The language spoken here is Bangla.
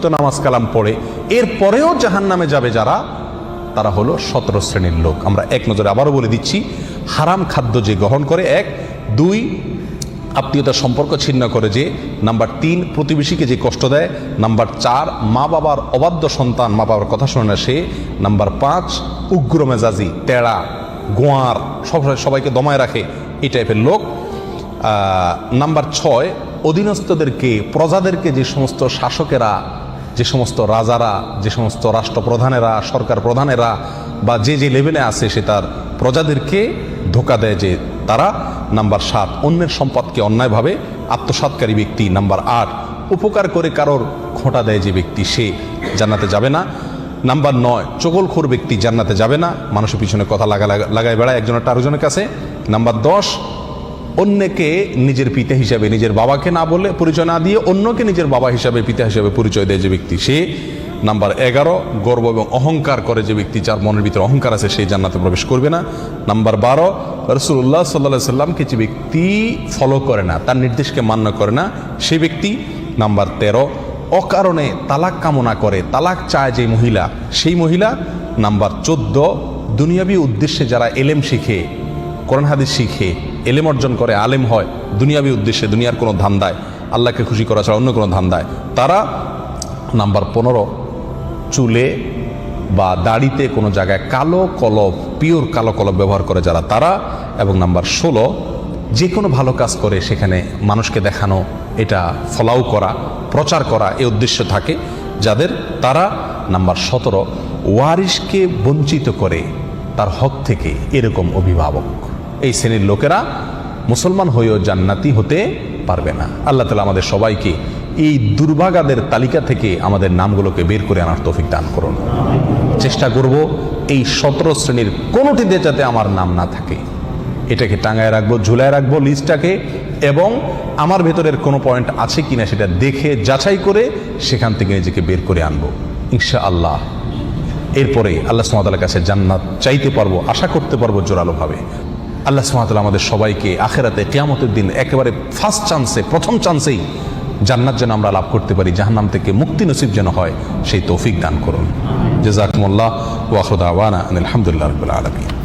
ওয়াক্ত নামাজ কালাম পড়ে, এরপরেও জাহান্নামে যাবে যারা, তারা হলো 17 শ্রেণীর লোক। আমরা এক নজরে আবারও বলে দিচ্ছি, হারাম খাদ্য যে গ্রহণ করে, 1, 2 আত্মীয়তার সম্পর্ক ছিন্ন করে যে, নাম্বার 3 প্রতিবেশীকে যে কষ্ট দেয়, নাম্বার 4 মা বাবার অবাধ্য সন্তান, মা বাবার কথা শোনে না সে, নাম্বার 5 উগ্র মেজাজি, তেড়া, গোয়ার, সবাইকে দমায় রাখে, এই টাইপের লোক। নাম্বার 6 অধীনস্থদেরকে, প্রজাদেরকে, যে সমস্ত শাসকেরা, যে সমস্ত রাজারা, যে সমস্ত রাষ্ট্রপ্রধানেরা, সরকার প্রধানেরা বা যে যে লেভেলে আছে সে তার প্রজাদেরকে ধোঁকা দেয় যে তারা। নাম্বার 7 অন্যের সম্পদকে অন্যায়ভাবে আত্মসাৎকারী ব্যক্তি। নাম্বার 8 উপকার করে কারোর খোঁটা দেয় যে ব্যক্তি, সে জান্নাতে যাবে না। নাম্বার 9 চগলখোর ব্যক্তি জান্নাতে যাবে না, মানুষের পিছনে কথা লাগায় বেড়ায় একজনের আরেকজনের কাছে। নাম্বার 10 অন্যকে নিজের পিতা হিসাবে, নিজের বাবাকে না বলে, পরিচয় না দিয়ে অন্যকে নিজের বাবা হিসাবে, পিতা হিসাবে পরিচয় দেয় যে ব্যক্তি, সে। নাম্বার 11 গর্ব এবং অহংকার করে যে ব্যক্তি, যার মনের ভিতরে অহংকার আছে, সেই জান্নাতে প্রবেশ করবে না। নাম্বার 12 রাসূলুল্লাহ সাল্লাল্লাহু আলাইহি সাল্লামকে যে ব্যক্তি ফলো করে না, তার নির্দেশকে মান্য করে না, সেই ব্যক্তি। নাম্বার 13 অকারণে তালাক কামনা করে, তালাক চায় যে মহিলা, সেই মহিলা। নাম্বার 14 দুনিয়াবী উদ্দেশ্যে যারা এলেম শিখে, কোরআন হাদিস শিখে, এলেম অর্জন করে, আলেম হয় দুনিয়াবী উদ্দেশ্যে, দুনিয়ার কোনো ধান্দায়, আল্লাহকে খুশি করা ছাড়া অন্য কোনো ধান্দায়, তারা। নাম্বার 15 চুলে বা দাড়িতে কোনো জায়গায় কালো কলব, পিওর কালো কলব ব্যবহার করে যারা, তারা। এবং নাম্বার 16 যে কোনো ভালো কাজ করে সেখানে মানুষকে দেখানো, এটা ফলাও করা, প্রচার করা, এই উদ্দেশ্য থাকে যাদের, তারা। নাম্বার 17 ওয়ারিশকে বঞ্চিত করে তার হক থেকে, এরকম অভিভাবক। এই শ্রেণীর লোকেরা মুসলমান হয়েও জান্নাতি হতে পারবে না। আল্লাহ তাআলা আমাদের সবাইকে এই দুর্ভাগাদের তালিকা থেকে আমাদের নামগুলোকে বের করে আনার তৌফিক দান করুন। চেষ্টা করব এই 17 শ্রেণীর কোনোটিতে যাতে আমার নাম না থাকে, এটাকে টাঙায় রাখবো, ঝুলায় রাখবো লিস্টটাকে, এবং আমার ভেতরের কোনো পয়েন্ট আছে কিনা সেটা দেখে যাচাই করে সেখান থেকে নিজেকে বের করে আনবো ইনশাআল্লাহ। এরপরে আল্লাহ সুবহানাহু ওয়া তাআলার কাছে জান্নাত চাইতে পারবো, আশা করতে পারবো জোরালোভাবে। আল্লাহ সুবহানাহু ওয়া তাআলা আমাদের সবাইকে আখিরাতে কিয়ামতের দিন একেবারে ফার্স্ট চান্সে, প্রথম চান্সেই জান্নাত যেন আমরা লাভ করতে পারি, জাহান্নাম থেকে মুক্তি নসিব যেন হয়, সেই তৌফিক দান করুন। জাযাকুমুল্লাহ ওয়া আখিরু দাওয়ানা আলহামদুলিল্লাহি রাব্বিল আলামিন।